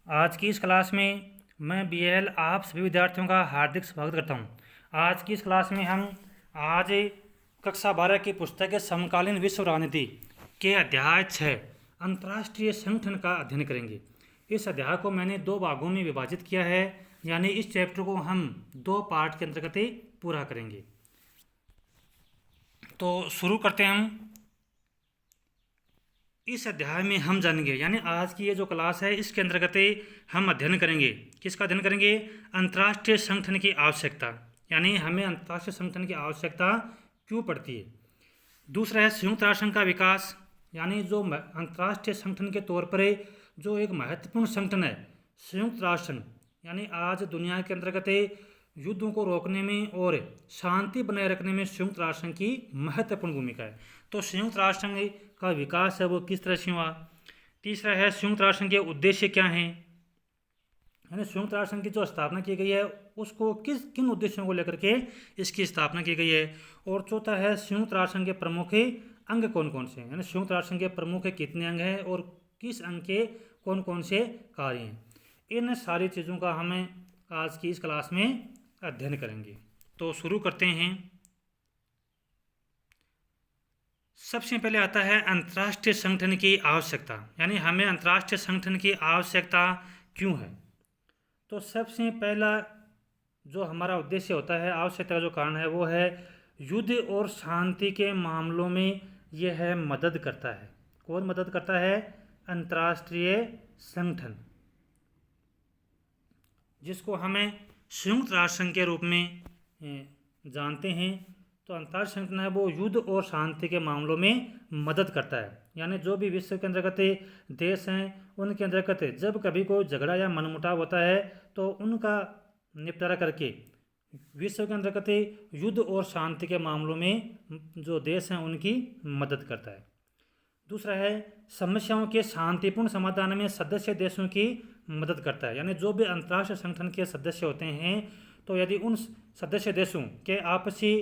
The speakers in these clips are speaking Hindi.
आज की इस क्लास में मैं बीएल आप सभी विद्यार्थियों का हार्दिक स्वागत करता हूं। आज की इस क्लास में हम आज कक्षा 12 की पुस्तक है समकालीन विश्व राजनीति के अध्याय 6 अंतर्राष्ट्रीय संगठन का अध्ययन करेंगे। इस अध्याय को मैंने दो भागों में विभाजित किया है, यानी इस चैप्टर को हम दो पार्ट के अंतर्गत पूरा करेंगे। तो शुरू करते हैं हम। इस अध्याय में हम जानेंगे, यानी आज की ये जो क्लास है इसके अंतर्गत हम अध्ययन करेंगे। किसका अध्ययन करेंगे? अंतर्राष्ट्रीय संगठन की आवश्यकता, यानी हमें अंतर्राष्ट्रीय संगठन की आवश्यकता क्यों पड़ती है। दूसरा है संयुक्त राष्ट्र संघ का विकास, यानी जो अंतर्राष्ट्रीय संगठन के तौर पर जो एक महत्वपूर्ण संगठन है संयुक्त राष्ट्र संघ, यानी आज दुनिया के अंतर्गत युद्धों को रोकने में और शांति बनाए रखने में संयुक्त राष्ट्र संघ की महत्वपूर्ण भूमिका है। तो संयुक्त राष्ट्र संघ का विकास है वो किस तरह से हुआ। तीसरा है संयुक्त राष्ट्र संघ के उद्देश्य क्या हैं, यानी संयुक्त राष्ट्र संघ की जो स्थापना की गई है उसको किन उद्देश्यों को लेकर के इसकी स्थापना की गई है। और चौथा है संयुक्त राष्ट्र संघ के प्रमुख अंग कौन कौन से हैं, यानी संयुक्त राष्ट्र संघ के प्रमुख कितने अंग हैं और किस अंग के कौन कौन से कार्य हैं। इन सारी चीज़ों का हमें आज की इस क्लास में अध्ययन करेंगे। तो शुरू करते हैं। सबसे पहले आता है अंतर्राष्ट्रीय संगठन की आवश्यकता, यानी हमें अंतर्राष्ट्रीय संगठन की आवश्यकता क्यों है। तो सबसे पहला जो हमारा उद्देश्य होता है, आवश्यकता का जो कारण है वो है युद्ध और शांति के मामलों में यह है मदद करता है। कौन मदद करता है? अंतर्राष्ट्रीय संगठन, जिसको हमें संयुक्त राष्ट्र संघ के रूप में जानते हैं। तो अंतर्राष्ट्रीय संगठन है वो युद्ध और शांति के मामलों में मदद करता है, यानी जो भी विश्व के अंतर्गत देश हैं उनके अंतर्गत जब कभी कोई झगड़ा या मनमुटाव होता है तो उनका निपटारा करके विश्व के अंतर्गत युद्ध और शांति के मामलों में जो देश हैं उनकी मदद करता है। दूसरा है समस्याओं के शांतिपूर्ण समाधान में सदस्य देशों की मदद करता है, यानी जो भी अंतर्राष्ट्रीय संगठन के सदस्य होते हैं तो यदि उन सदस्य देशों के आपसी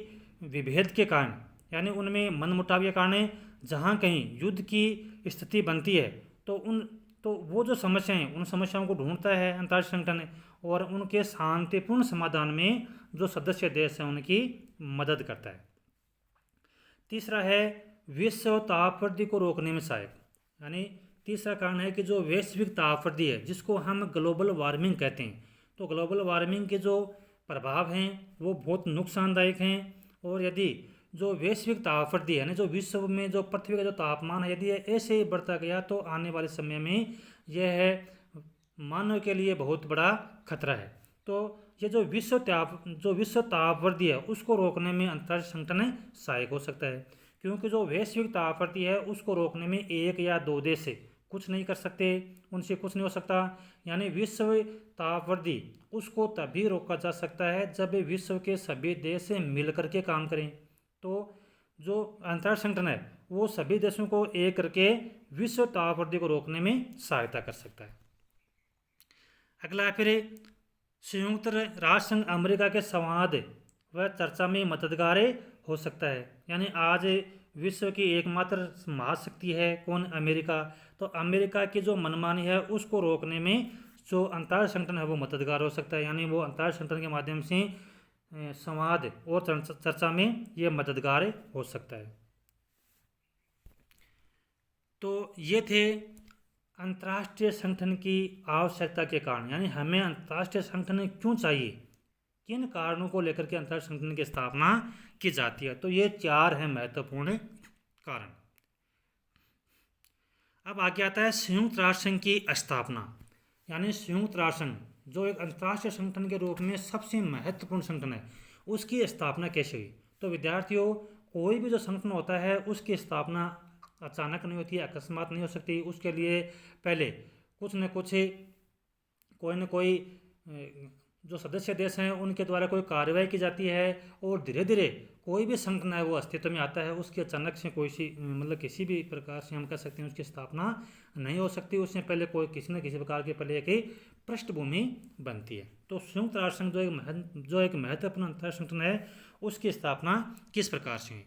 विभेद के कारण, यानी उनमें मनमुटाव के कारण जहाँ कहीं युद्ध की स्थिति बनती है तो वो जो समस्याएं हैं उन समस्याओं को ढूंढता है अंतर्राष्ट्रीय संगठन और उनके शांतिपूर्ण समाधान में जो सदस्य देश हैं उनकी मदद करता है। तीसरा है विश्व तापवृद्धि को रोकने में सहायक, यानी तीसरा कारण है कि जो वैश्विक तापवृद्धि है जिसको हम ग्लोबल वार्मिंग कहते हैं, तो ग्लोबल वार्मिंग के जो प्रभाव हैं वो बहुत नुकसानदायक हैं। और यदि जो वैश्विक तापवृद्धि है ना, जो विश्व में जो पृथ्वी का जो तापमान है यदि ऐसे ही बढ़ता गया तो आने वाले समय में यह है मानव के लिए बहुत बड़ा खतरा है। तो ये जो विश्व तापवृद्धि है उसको रोकने में अंतर्राष्ट्रीय संगठन सहायक हो सकता है, क्योंकि जो वैश्विक तापवृद्धि है उसको रोकने में एक या दो देश से कुछ नहीं कर सकते, उनसे कुछ नहीं हो सकता। यानी विश्व तापवृद्धि उसको तभी रोका जा सकता है जब विश्व के सभी देश मिलकर के काम करें। तो जो अंतर्राष्ट्रीय संगठन है वो सभी देशों को एक करके विश्व तापवृद्धि को रोकने में सहायता कर सकता है। अगला फिर संयुक्त राष्ट्र संघ अमेरिका के संवाद व चर्चा में मददगार हो सकता है, यानी आज विश्व की एकमात्र महाशक्ति है कौन? अमेरिका। तो अमेरिका की जो मनमानी है उसको रोकने में जो अंतर्राष्ट्रीय संगठन है वो मददगार हो सकता है, यानी वो अंतर्राष्ट्रीय संगठन के माध्यम से संवाद और चर्चा में ये मददगार हो सकता है। तो ये थे अंतर्राष्ट्रीय संगठन की आवश्यकता के कारण, यानी हमें अंतर्राष्ट्रीय संगठन क्यों चाहिए, किन कारणों को लेकर के अंतर्राष्ट्रीय संगठन की स्थापना की जाती है। तो ये चार हैं महत्वपूर्ण कारण। अब आगे आता है संयुक्त राष्ट्र संघ की स्थापना, यानी संयुक्त राष्ट्र संघ जो एक अंतर्राष्ट्रीय संगठन के रूप में सबसे महत्वपूर्ण संगठन है उसकी स्थापना कैसे हुई। तो विद्यार्थियों, कोई भी जो संगठन होता है उसकी स्थापना अचानक नहीं होती है, अकस्मात नहीं हो सकती। उसके लिए पहले कुछ न कुछ कोई न कोई जो सदस्य देश हैं उनके द्वारा कोई कार्रवाई की जाती है और धीरे धीरे कोई भी संगठन है वो अस्तित्व में आता है। उसकी अचानक से कोई सी मतलब किसी भी प्रकार से हम कह सकते हैं उसकी स्थापना नहीं हो सकती। उससे पहले कोई किसी न किसी प्रकार की पहले एक पृष्ठभूमि बनती है। तो संयुक्त राष्ट्र संघ जो एक महत्वपूर्ण अंतर्राष्ट्रीय संगठन है उसकी स्थापना किस प्रकार से हुई,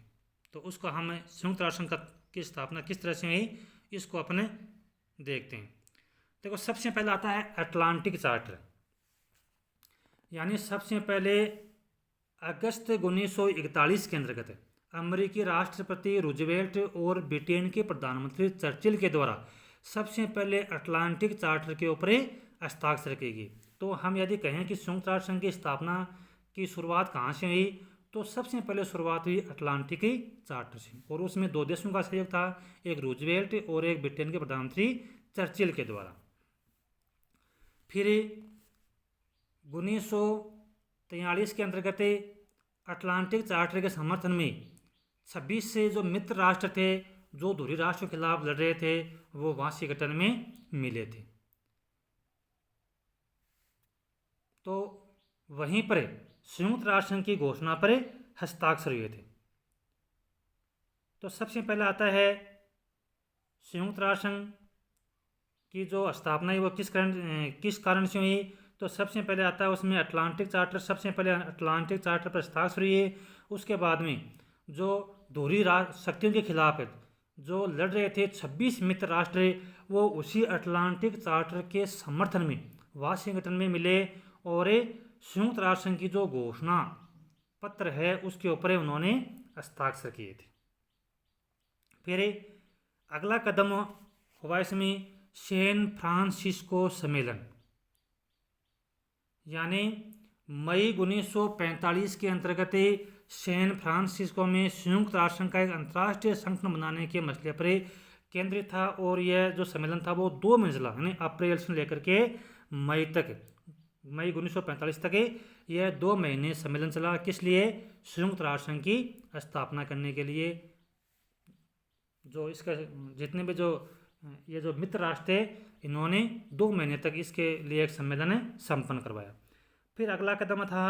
तो उसको हम संयुक्त राष्ट्र संघ की स्थापना किस तरह से हुई इसको अपने देखते हैं। देखो सबसे पहले आता है अटलांटिक चार्टर, यानी सबसे पहले अगस्त 1941 के अंतर्गत अमेरिकी राष्ट्रपति रूजवेल्ट और ब्रिटेन के प्रधानमंत्री चर्चिल के द्वारा सबसे पहले अटलांटिक चार्टर के ऊपर हस्ताक्षर की गई। तो हम यदि कहें कि संयुक्त राष्ट्र संघ की स्थापना की शुरुआत कहाँ से हुई, तो सबसे पहले शुरुआत हुई अटलांटिक चार्टर से, और उसमें 2 देशों का सहयोग था, एक रूजवेल्ट और एक ब्रिटेन के प्रधानमंत्री चर्चिल के द्वारा। फिर 1943 के अंतर्गत अटलांटिक चार्टर के समर्थन में 26 से जो मित्र राष्ट्र थे जो धुरी राष्ट्र के खिलाफ लड़ रहे थे वो वाशिंगटन में मिले थे। तो वहीं पर संयुक्त राष्ट्र संघ की घोषणा पर हस्ताक्षर हुए थे। तो सबसे पहले आता है संयुक्त राष्ट्र संघ की जो स्थापना है वो किस कारण से हुई। तो सबसे पहले आता है उसमें अटलांटिक चार्टर, सबसे पहले अटलांटिक चार्टर पर हस्ताक्षर हुए। उसके बाद में जो धुरी शक्तियों के खिलाफ जो लड़ रहे थे 26 मित्र राष्ट्र, वो उसी अटलांटिक चार्टर के समर्थन में वाशिंगटन में मिले और संयुक्त राष्ट्र संघ की जो घोषणा पत्र है उसके ऊपर उन्होंने हस्ताक्षर किए थे। फिर अगला कदम हुआ इसमें सैन फ्रांसिस्को सम्मेलन, यानी मई 1945 के अंतर्गत सैन फ्रांसिस्को में संयुक्त राष्ट्र संघ का एक अंतर्राष्ट्रीय संगठन बनाने के मसले पर केंद्रित था। और यह जो सम्मेलन था वो 2 मंजिला यानी अप्रैल से लेकर के मई 1945 तक यह 2 महीने सम्मेलन चला। किस लिए? संयुक्त राष्ट्र संघ की स्थापना करने के लिए। जो इसका जितने भी ये जो मित्र राष्ट्र थे इन्होंने 2 महीने तक इसके लिए एक सम्मेलन संपन्न करवाया। फिर अगला कदम था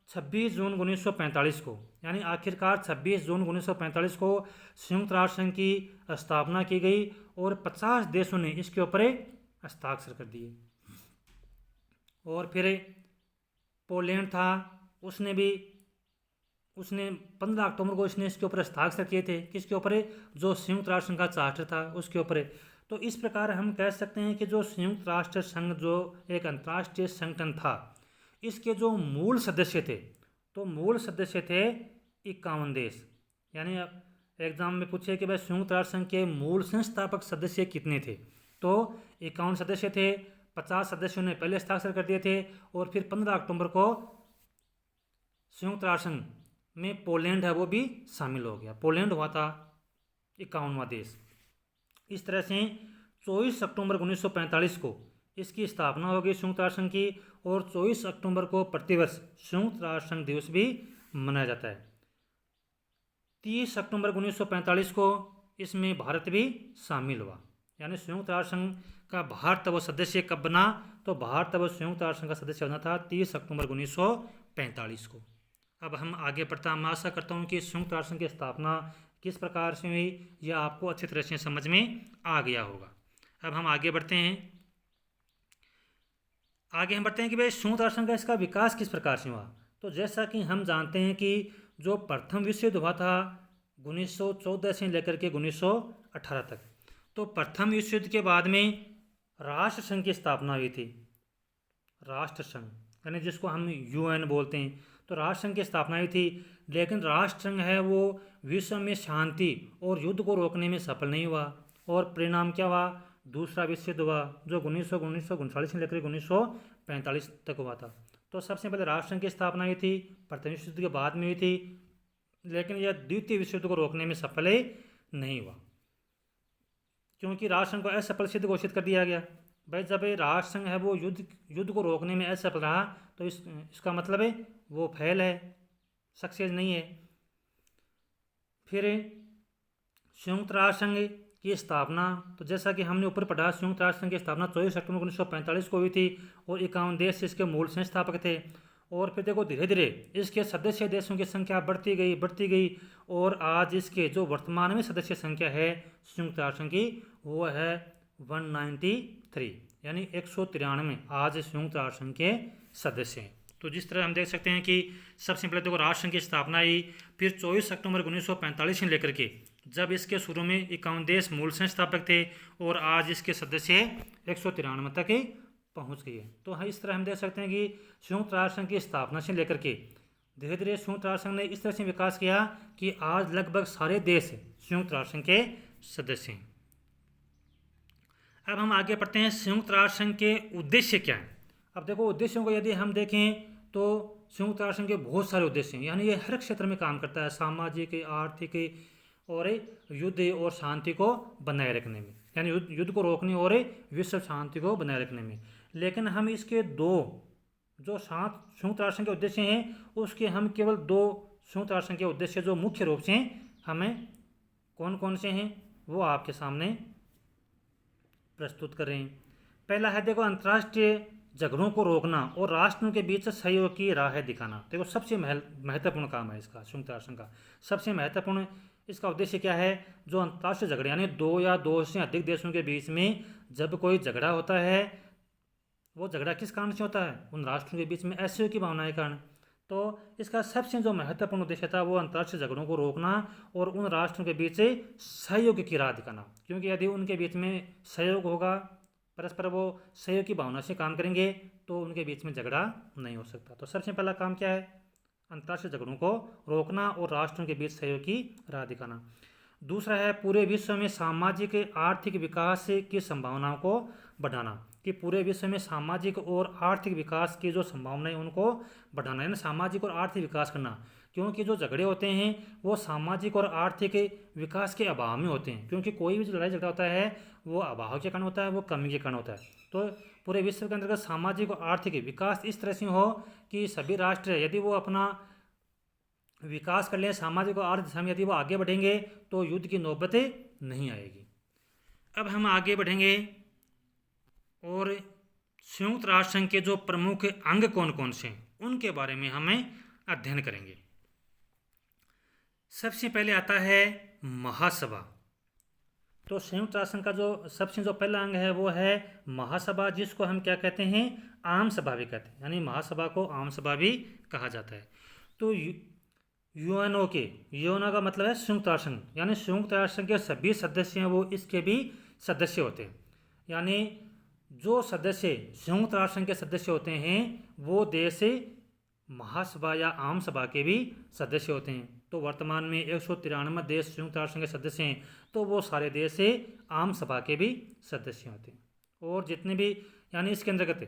26 जून 1945 को, यानी आखिरकार 26 जून 1945 को संयुक्त राष्ट्र संघ की स्थापना की गई और 50 देशों ने इसके ऊपर हस्ताक्षर कर दिए। और फिर पोलैंड था, उसने 15 अक्टूबर को इसके ऊपर हस्ताक्षर किए थे। किसके ऊपर? जो संयुक्त राष्ट्र संघ का चार्टर था उसके ऊपर। तो इस प्रकार हम कह सकते हैं कि जो संयुक्त राष्ट्र संघ जो एक अंतर्राष्ट्रीय संगठन था, इसके जो मूल सदस्य थे, तो मूल सदस्य थे 51 देश। यानी एग्जाम में पूछे कि भाई संयुक्त राष्ट्र संघ के मूल संस्थापक सदस्य कितने थे, तो 51 सदस्य थे। 50 सदस्यों ने पहले हस्ताक्षर कर दिए थे और फिर 15 अक्टूबर को संयुक्त राष्ट्र संघ में पोलैंड है वो भी शामिल हो गया। पोलैंड हुआ था 51वां देश। इस तरह से 24 अक्टूबर 1945 को इसकी स्थापना हो गई संयुक्त राष्ट्र संघ की, और 24 अक्टूबर को प्रतिवर्ष संयुक्त राष्ट्र संघ दिवस भी मनाया जाता है। 30 अक्टूबर 1945 को इसमें भारत भी शामिल हुआ। यानी संयुक्त राष्ट्र संघ का भारत वो सदस्य कब बना, तो भारत वो संयुक्त राष्ट्र संघ का सदस्य बना था 30 अक्टूबर 1945 को। अब हम आगे बढ़ता, मैं आशा करता हूँ कि संयुक्त राष्ट्र संघ की स्थापना किस प्रकार से हुई यह आपको अच्छी तरह से समझ में आ गया होगा। अब हम आगे बढ़ते हैं कि भाई संयुक्त राष्ट्र संघ का इसका विकास किस प्रकार से हुआ। तो जैसा कि हम जानते हैं कि जो प्रथम विश्व युद्ध हुआ था 1914 से लेकर के 1918 तक, तो प्रथम विश्व युद्ध के बाद में राष्ट्र संघ की स्थापना हुई थी। राष्ट्र संघ यानी जिसको हम UN बोलते हैं, तो राष्ट्र संघ की स्थापना हुई थी। लेकिन राष्ट्र संघ है वो विश्व में शांति और युद्ध को रोकने में सफल नहीं हुआ, और परिणाम क्या हुआ? दूसरा विश्व युद्ध हुआ जो 1939 से लेकर 1945 तक हुआ था। तो सबसे पहले राष्ट्र संघ की स्थापना हुई थी, प्रथम विश्व युद्ध के बाद में हुई थी, लेकिन यह द्वितीय विश्व युद्ध को रोकने में सफल नहीं हुआ, क्योंकि राष्ट्र संघ को असफल सिद्ध घोषित कर दिया गया। भाई जब राष्ट्र संघ है वो युद्ध को रोकने में असफल रहा, तो इसका मतलब है वो फेल है, सक्सेस नहीं है। फिर संयुक्त राष्ट्र संघ की स्थापना, तो जैसा कि हमने ऊपर पढ़ा, संयुक्त राष्ट्र संघ की स्थापना 24 अक्टूबर 1945 को हुई थी और 51 देश इसके मूल संस्थापक थे। और फिर देखो धीरे धीरे इसके सदस्य देशों की संख्या बढ़ती गई और आज इसके जो वर्तमान में सदस्य संख्या है संयुक्त राष्ट्र संघ की वो है 193, यानी 193 आज संयुक्त राष्ट्र संघ के सदस्य हैं। तो जिस तरह हम देख सकते हैं कि सबसे पहले देखो राष्ट्र संघ की स्थापना हुई, फिर 24 अक्टूबर 1945 से लेकर के जब इसके शुरू में 51 देश मूल संस्थापक थे और आज इसके सदस्य 193 तक पहुंच गए। तो हाँ, इस तरह हम देख सकते हैं कि संयुक्त राष्ट्र संघ की स्थापना से लेकर के धीरे धीरे संयुक्त राष्ट्र संघ ने इस तरह से विकास किया कि आज लगभग सारे देश संयुक्त राष्ट्र संघ के सदस्य हैं। अब हम आगे पढ़ते हैं संयुक्त राष्ट्र संघ के उद्देश्य क्या हैं। अब देखो, उद्देश्यों को यदि हम देखें तो संयुक्त राष्ट्र संघ के बहुत सारे उद्देश्य हैं, यानी ये हर क्षेत्र में काम करता है, सामाजिक, आर्थिक और युद्ध और शांति को बनाए रखने में, यानी युद्ध को रोकने और विश्व शांति को बनाए रखने में। लेकिन हम इसके दो जो 7 संयुक्त राष्ट्र संघ के उद्देश्य हैं, उसके हम केवल 2 संयुक्त राष्ट्र संघ के उद्देश्य जो मुख्य रूप से हमें कौन कौन से हैं वो आपके सामने प्रस्तुत कर रहे हैं। पहला है देखो, अंतर्राष्ट्रीय झगड़ों को रोकना और राष्ट्रों के बीच सहयोग की राह दिखाना। देखो, सबसे महत्वपूर्ण काम है इसका, संयुक्त राष्ट्र संघ का सबसे महत्वपूर्ण इसका उद्देश्य क्या है। जो अंतर्राष्ट्रीय झगड़े यानी 2 या 2 से अधिक देशों के बीच में जब कोई झगड़ा होता है, वो झगड़ा किस कारण से होता है, उन राष्ट्रों के बीच में असहयोग की भावना के कारण। तो इसका सबसे जो महत्वपूर्ण उद्देश्य था वो अंतर्राष्ट्रीय झगड़ों को रोकना और उन राष्ट्रों के बीच सहयोग की राह दिखाना, क्योंकि यदि उनके बीच में सहयोग होगा, परस्पर वो सहयोग की भावना से काम करेंगे, तो उनके बीच में झगड़ा नहीं हो सकता। तो सबसे पहला काम क्या है, अंतर्राष्ट्रीय झगड़ों को रोकना और राष्ट्रों के बीच सहयोग की राह दिखाना। दूसरा है पूरे विश्व में सामाजिक आर्थिक विकास की संभावनाओं को बढ़ाना, कि पूरे विश्व में सामाजिक और आर्थिक विकास की जो संभावनाएं उनको बढ़ाना, यानी सामाजिक और आर्थिक विकास करना। क्योंकि जो झगड़े होते हैं वो सामाजिक और आर्थिक विकास के अभाव में होते हैं, क्योंकि कोई भी जो लड़ाई झगड़ा होता है वो अभाव के कारण होता है, वो कमी के कारण होता है। तो पूरे विश्व के अंतर्गत सामाजिक और आर्थिक विकास इस तरह से हो कि सभी राष्ट्र यदि वो अपना विकास कर लें, सामाजिक और आर्थिक दिशा में यदि वो आगे बढ़ेंगे, तो युद्ध की नौबत नहीं आएगी। अब हम आगे बढ़ेंगे और संयुक्त राष्ट्र संघ के जो प्रमुख अंग कौन कौन से हैं उनके बारे में हमें अध्ययन करेंगे। सबसे पहले आता है महासभा। तो संयुक्त राष्ट्र संघ का जो सबसे जो पहला अंग है वो है महासभा, जिसको हम क्या कहते हैं, आम सभा भी कहते हैं, यानी महासभा को आम सभा भी कहा जाता है। तो यूएनओ का मतलब है संयुक्त राष्ट्र संघ, यानी संयुक्त राष्ट्र संघ के सभी सदस्य हैं वो इसके भी सदस्य होते हैं। यानी जो सदस्य संयुक्त राष्ट्र संघ के सदस्य होते हैं वो देश महासभा या आम सभा के भी सदस्य होते हैं। तो वर्तमान में 193 देश संयुक्त राष्ट्र संघ के सदस्य हैं, तो वो सारे देश आम सभा के भी सदस्य होते हैं। और जितने भी, यानी इसके अंतर्गत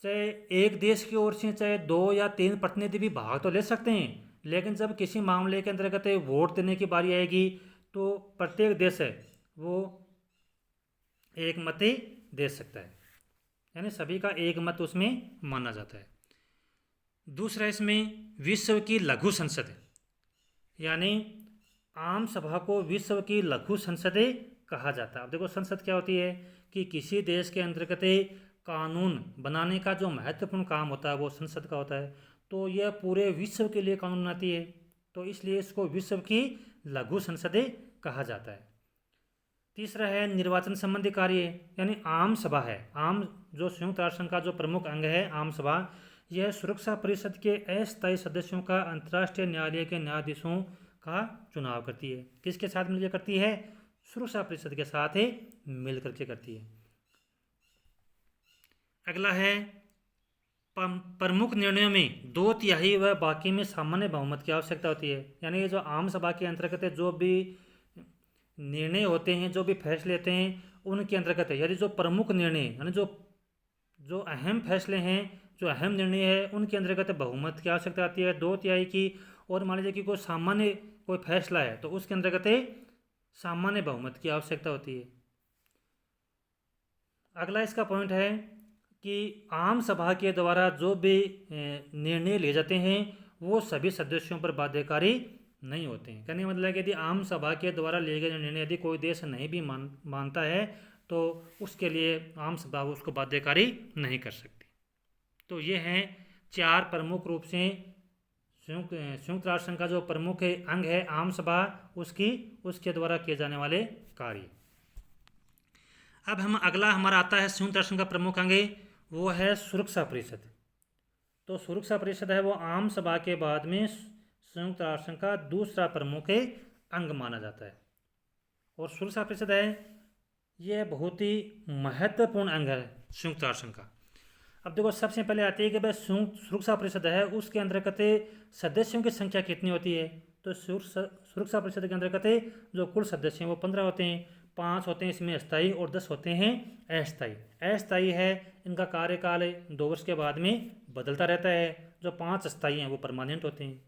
चाहे एक देश की ओर से चाहे 2 या 3 प्रतिनिधि भी भाग तो ले सकते हैं, लेकिन जब किसी मामले के अंतर्गत वोट देने की बारी आएगी तो प्रत्येक देश है वो एक मत दे सकता है, यानी सभी का एक मत उसमें माना जाता है। दूसरा इसमें विश्व की लघु संसद, यानी आम सभा को विश्व की लघु संसद कहा जाता है। अब देखो, संसद क्या होती है कि किसी देश के अंतर्गत कानून बनाने का जो महत्वपूर्ण काम होता है वो संसद का होता है। तो यह पूरे विश्व के लिए कानून बनाती है, तो इसलिए इसको विश्व की लघु संसद कहा जाता है। तीसरा है निर्वाचन संबंधी कार्य, यानी आम सभा है, आम जो संयुक्त राष्ट्र संघ का जो प्रमुख अंग है आम सभा, यह सुरक्षा परिषद के अस्थायी सदस्यों का अंतर्राष्ट्रीय न्यायालय के न्यायाधीशों का चुनाव करती है। किसके साथ मिलकर करती है, सुरक्षा परिषद के साथ मिल करके करती है। अगला है प्रमुख निर्णयों में 2/3 व बाकी में सामान्य बहुमत की आवश्यकता होती है। यानी ये जो आम सभा के अंतर्गत जो भी निर्णय होते हैं, जो भी फैसले लेते हैं, उनके अंतर्गत यदि जो प्रमुख निर्णय यानी जो अहम फैसले हैं, जो अहम निर्णय है, उनके अंतर्गत बहुमत की आवश्यकता आती है 2/3 की। और मान लीजिए कि कोई सामान्य कोई फैसला है तो उसके अंतर्गत सामान्य बहुमत की आवश्यकता होती है। अगला इसका पॉइंट है कि आम सभा के द्वारा जो भी निर्णय लिए जाते हैं वो सभी सदस्यों पर बाध्यकारी नहीं होते हैं। कहने का मतलब है कि यदि आम सभा के द्वारा लिए गए निर्णय यदि कोई देश नहीं भी मानता है तो उसके लिए आम सभा उसको बाध्यकारी नहीं कर सकती। तो ये हैं 4 प्रमुख रूप से संयुक्त राष्ट्र संघ का जो प्रमुख अंग है आम सभा, उसके द्वारा किए जाने वाले कार्य। अब अगला हमारा आता है संयुक्त राष्ट्र संघ का प्रमुख अंग, वो है सुरक्षा परिषद। तो सुरक्षा परिषद है वो आम सभा के बाद में संयुक्त राष्ट्र संघ का दूसरा प्रमुख अंग माना जाता है। और सुरक्षा परिषद है, यह बहुत ही महत्वपूर्ण अंग है संयुक्त राष्ट्र संघ का। अब देखो सबसे पहले आती है कि भाई सुरक्षा परिषद है, उसके अंतर्गत सदस्यों की संख्या कितनी होती है। तो सुरक्षा परिषद के अंतर्गत जो कुल सदस्य हैं वो 15 होते हैं। 5 होते हैं इसमें स्थायी और 10 होते हैं अस्थायी। अस्थायी है, इनका कार्यकाल 2 वर्ष के बाद में बदलता रहता है। जो 5 स्थायी हैं वो परमानेंट होते हैं,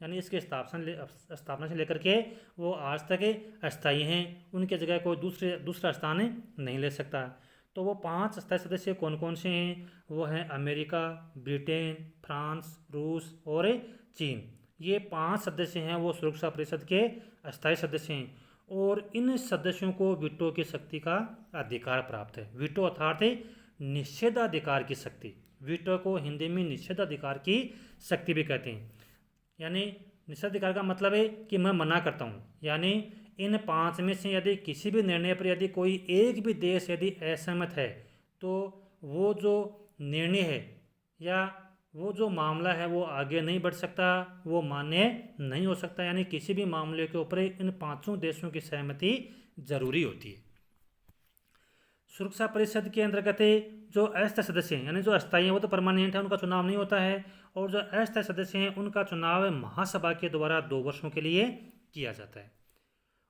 यानी इसके स्थापना से लेकर के वो आज तक अस्थायी हैं, उनके जगह कोई दूसरा स्थान नहीं ले सकता। तो वो 5 स्थायी सदस्य कौन कौन से हैं, वो हैं अमेरिका, ब्रिटेन, फ्रांस, रूस और चीन। ये 5 सदस्य हैं वो सुरक्षा परिषद के अस्थायी सदस्य हैं। और इन सदस्यों को वीटो की शक्ति का अधिकार प्राप्त है। वीटो अर्थात निषेधाधिकार की शक्ति। वीटो को हिंदी में निषेधाधिकार की शक्ति भी कहते हैं। यानी निषेधाधिकार का मतलब है कि मैं मना करता हूँ। यानी इन 5 में से यदि किसी भी निर्णय पर यदि कोई एक भी देश यदि असहमत है, तो वो जो निर्णय है या वो जो मामला है वो आगे नहीं बढ़ सकता, वो मान्य नहीं हो सकता। यानी किसी भी मामले के ऊपर इन 5 देशों की सहमति जरूरी होती है। सुरक्षा परिषद के अंतर्गत जो अस्थायी सदस्य हैं, यानी जो अस्थायी हैं वो तो परमानेंट है, उनका चुनाव नहीं होता है। और जो अस्थायी सदस्य हैं उनका चुनाव महासभा के द्वारा 2 वर्षों के लिए किया जाता है।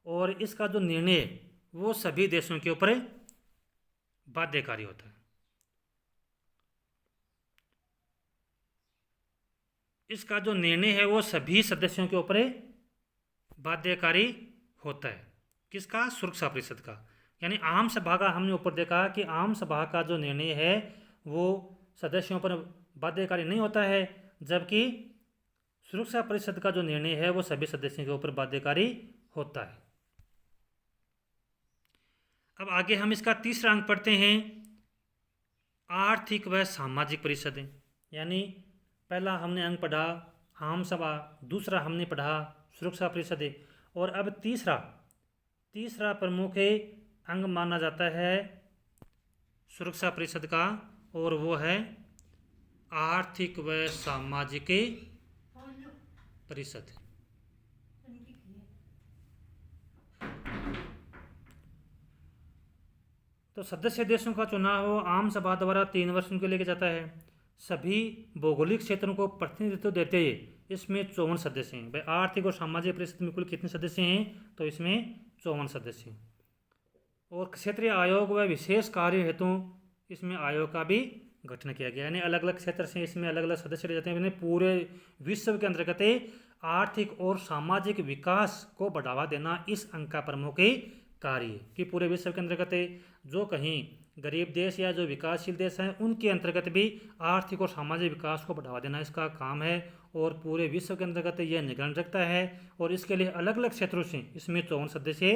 और इसका जो निर्णय वो सभी देशों के ऊपर बाध्यकारी होता है। इसका जो निर्णय है वो सभी सदस्यों के ऊपर बाध्यकारी होता है। किसका? सुरक्षा परिषद का। यानी आम सभा का हमने ऊपर देखा कि आम सभा का जो निर्णय है वो सदस्यों पर बाध्यकारी नहीं होता है, जबकि सुरक्षा परिषद का जो निर्णय है वो सभी सदस्यों के ऊपर बाध्यकारी होता है। अब आगे हम इसका तीसरा अंग पढ़ते हैं, आर्थिक व सामाजिक परिषदें। यानी पहला हमने अंग पढ़ा आम सभा, दूसरा हमने पढ़ा सुरक्षा परिषदें, और अब तीसरा प्रमुख अंग माना जाता है सुरक्षा परिषद का, और वो है आर्थिक व सामाजिक परिषद। तो सदस्य देशों का चुनाव आम सभा द्वारा 3 वर्षों के लिए किया जाता है। सभी भौगोलिक क्षेत्रों को प्रतिनिधित्व देते हुए इसमें 54 सदस्य हैं। भाई आर्थिक और सामाजिक परिषद में कुल कितने सदस्य हैं? तो इसमें 54 सदस्य हैं। और क्षेत्रीय आयोग व विशेष कार्य हेतु इसमें आयोग का भी गठन किया गया। यानी अलग अलग क्षेत्र से इसमें अलग अलग सदस्य रह जाते हैं। पूरे विश्व के अंतर्गत आर्थिक और सामाजिक विकास को बढ़ावा देना इस अंग का प्रमुख कार्य, कि पूरे विश्व के अंतर्गत जो कहीं गरीब देश या जो विकासशील देश हैं उनके अंतर्गत भी आर्थिक और सामाजिक विकास को बढ़ावा देना इसका काम है। और पूरे विश्व के अंतर्गत यह निगरानी रखता है। और इसके लिए अलग अलग क्षेत्रों से इसमें 54 सदस्य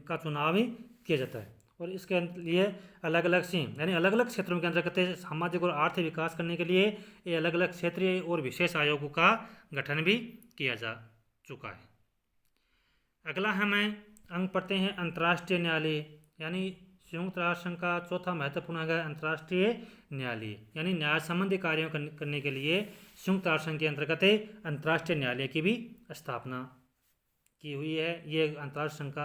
का चुनाव किया जाता है। और इसके लिए अलग अलग से यानी अलग अलग क्षेत्रों के अंतर्गत सामाजिक और आर्थिक विकास करने के लिए ये अलग अलग क्षेत्रीय और विशेष आयोगों का गठन भी किया जा चुका है। अगला हमें अंग पढ़ते हैं अंतर्राष्ट्रीय न्यायालय। यानी संयुक्त राष्ट्र संघ का चौथा महत्वपूर्ण अंग है अंतर्राष्ट्रीय न्यायालय। यानी न्याय संबंधी कार्यों करने के लिए संयुक्त राष्ट्र संघ के अंतर्गत अंतर्राष्ट्रीय न्यायालय की भी स्थापना की हुई है। ये अंतर्राष्ट्रीय संघ का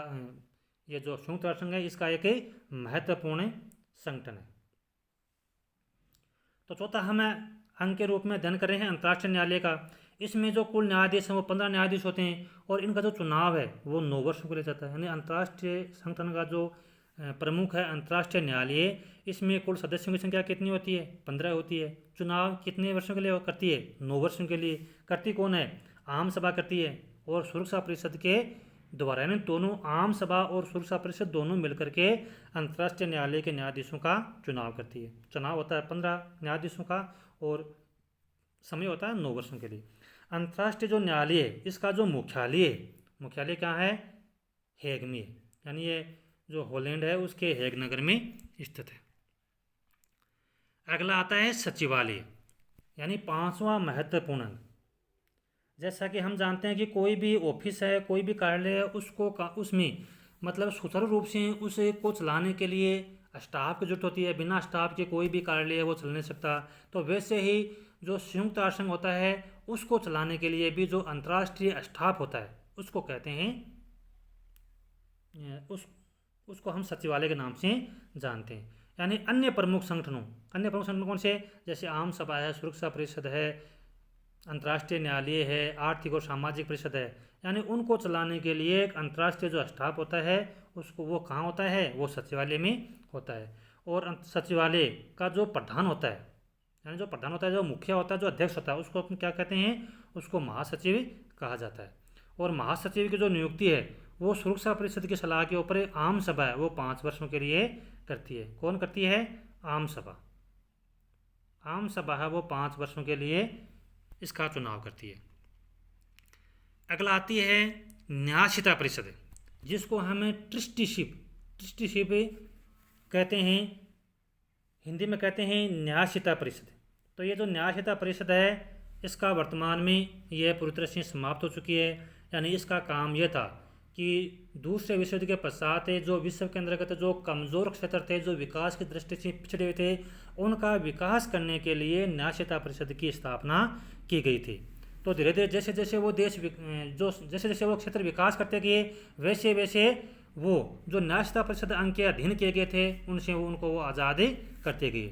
ये जो संयुक्त राष्ट्र संघ है इसका एक महत्वपूर्ण संगठन है। तो चौथा हमें अंग के रूप में अध्ययन कर रहे हैं अंतर्राष्ट्रीय न्यायालय का। इसमें जो कुल न्यायाधीश हैं वो 15 न्यायाधीश होते हैं, और इनका जो चुनाव है वो 9 वर्षों के लिए जाता है। यानी अंतर्राष्ट्रीय संगठन का जो प्रमुख है अंतर्राष्ट्रीय न्यायालय, इसमें कुल सदस्यों की संख्या कितनी होती है? 15 होती है। चुनाव कितने वर्षों के लिए करती है? 9 वर्षों के लिए। करती कौन है? आम सभा करती है, और सुरक्षा परिषद के द्वारा। यानी दोनों आम सभा और सुरक्षा परिषद दोनों मिलकर के अंतर्राष्ट्रीय न्यायालय के न्यायाधीशों का चुनाव करती है। चुनाव होता है 15 न्यायाधीशों का, और समय होता है 9 वर्षों के लिए। अंतर्राष्ट्रीय जो न्यायालय है इसका जो मुख्यालय क्या है? हेग में। यानी ये जो हॉलैंड है उसके हेग नगर में स्थित है। अगला आता है सचिवालय, यानी 5वां महत्वपूर्ण अंग। जैसा कि हम जानते हैं कि कोई भी ऑफिस है, कोई भी कार्यालय है, उसमें मतलब सुचारू रूप से उसे को चलाने के लिए स्टाफ की जरूरत होती है। बिना स्टाफ के कोई भी कार्यालय है वो चल नहीं सकता। तो वैसे ही जो संयुक्त राष्ट्र संघ होता है उसको चलाने के लिए भी जो अंतर्राष्ट्रीय स्टाफ होता है उसको कहते हैं उसको हम सचिवालय के नाम से जानते हैं। यानी अन्य प्रमुख संगठन कौन से, जैसे आम सभा है, सुरक्षा परिषद है, अंतर्राष्ट्रीय न्यायालय है, आर्थिक और सामाजिक परिषद है, यानी उनको चलाने के लिए एक अंतर्राष्ट्रीय जो स्टाफ होता है उसको वो कहाँ होता है, वो सचिवालय में होता है। और सचिवालय का जो प्रधान होता है, यानी जो प्रधान होता है, जो मुखिया होता है, जो अध्यक्ष होता है, उसको अपन क्या कहते हैं, उसको महासचिव कहा जाता है। और महासचिव की जो नियुक्ति है वो सुरक्षा परिषद की सलाह के ऊपर आम सभा है वो 5 वर्षों के लिए करती है। कौन करती है, आम सभा है वो 5 वर्षों के लिए इसका चुनाव करती है। अगला आती है न्यायशीता परिषद, जिसको हमें ट्रस्टीशिप कहते हैं, हिंदी में कहते हैं न्यायशीता परिषद। तो ये जो न्यायशीता परिषद है इसका वर्तमान में यह पूरी तरह से समाप्त हो चुकी है। यानी इसका काम यह था कि दूसरे विश्व युद्ध के पश्चात जो विश्व के अंतर्गत जो कमज़ोर क्षेत्र थे, जो विकास की दृष्टि से पिछड़े हुए थे, उनका विकास करने के लिए न्यायशीता परिषद की स्थापना की गई थी। तो धीरे धीरे जैसे जैसे वो जैसे जैसे वो क्षेत्र विकास करते गए वैसे वैसे वो जो न्यायशीता परिषद अंग के अधीन किए गए थे उनसे उनको वो आज़ाद करते गए।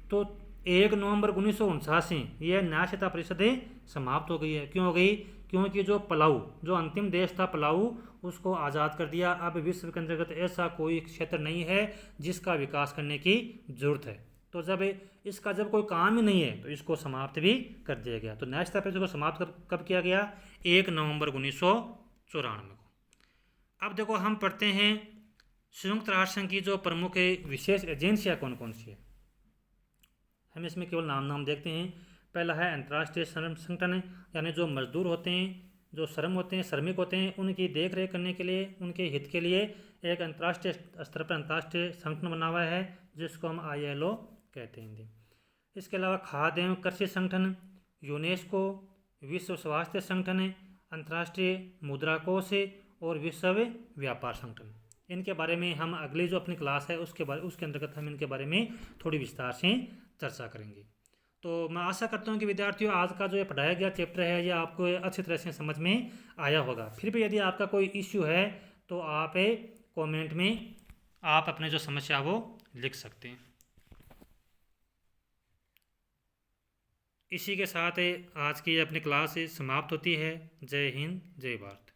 तो 1 नवंबर 1949 से यह न्यायशीता परिषद समाप्त हो गई है। क्यों हो गई, क्योंकि जो अंतिम देश था पलाऊ, उसको आज़ाद कर दिया। अब विश्व के अंतर्गत ऐसा कोई क्षेत्र नहीं है जिसका विकास करने की जरूरत है। तो जब कोई काम ही नहीं है तो इसको समाप्त भी कर दिया गया। तो न्यायशीता परिषद को समाप्त कब किया गया, 1 नवंबर 1994 को। अब देखो हम पढ़ते हैं संयुक्त राष्ट्र संघ की जो प्रमुख विशेष एजेंसियाँ कौन कौन सी है। हम इसमें केवल नाम देखते हैं। पहला है अंतर्राष्ट्रीय श्रम संगठन, यानी जो मजदूर होते हैं, जो श्रमिक होते हैं, उनकी देख रेख करने के लिए, उनके हित के लिए एक अंतर्राष्ट्रीय स्तर पर अंतर्राष्ट्रीय संगठन बना हुआ है जिसको हम ILO कहते हैं। इसके अलावा खाद्य एवं कृषि संगठन, यूनेस्को, विश्व स्वास्थ्य संगठन, अंतर्राष्ट्रीय मुद्रा कोष और विश्व व्यापार संगठन। इनके बारे में हम अगली जो अपनी क्लास है उसके अंतर्गत हम इनके बारे में थोड़ी विस्तार से चर्चा करेंगे। तो मैं आशा करता हूँ कि विद्यार्थियों आज का जो ये पढ़ाया गया चैप्टर है यह आपको अच्छी तरह से समझ में आया होगा। फिर भी यदि आपका कोई इश्यू है तो आप कमेंट में आप अपने जो समस्या वो लिख सकते हैं। इसी के साथ आज की अपनी क्लास समाप्त होती है। जय हिंद, जय भारत।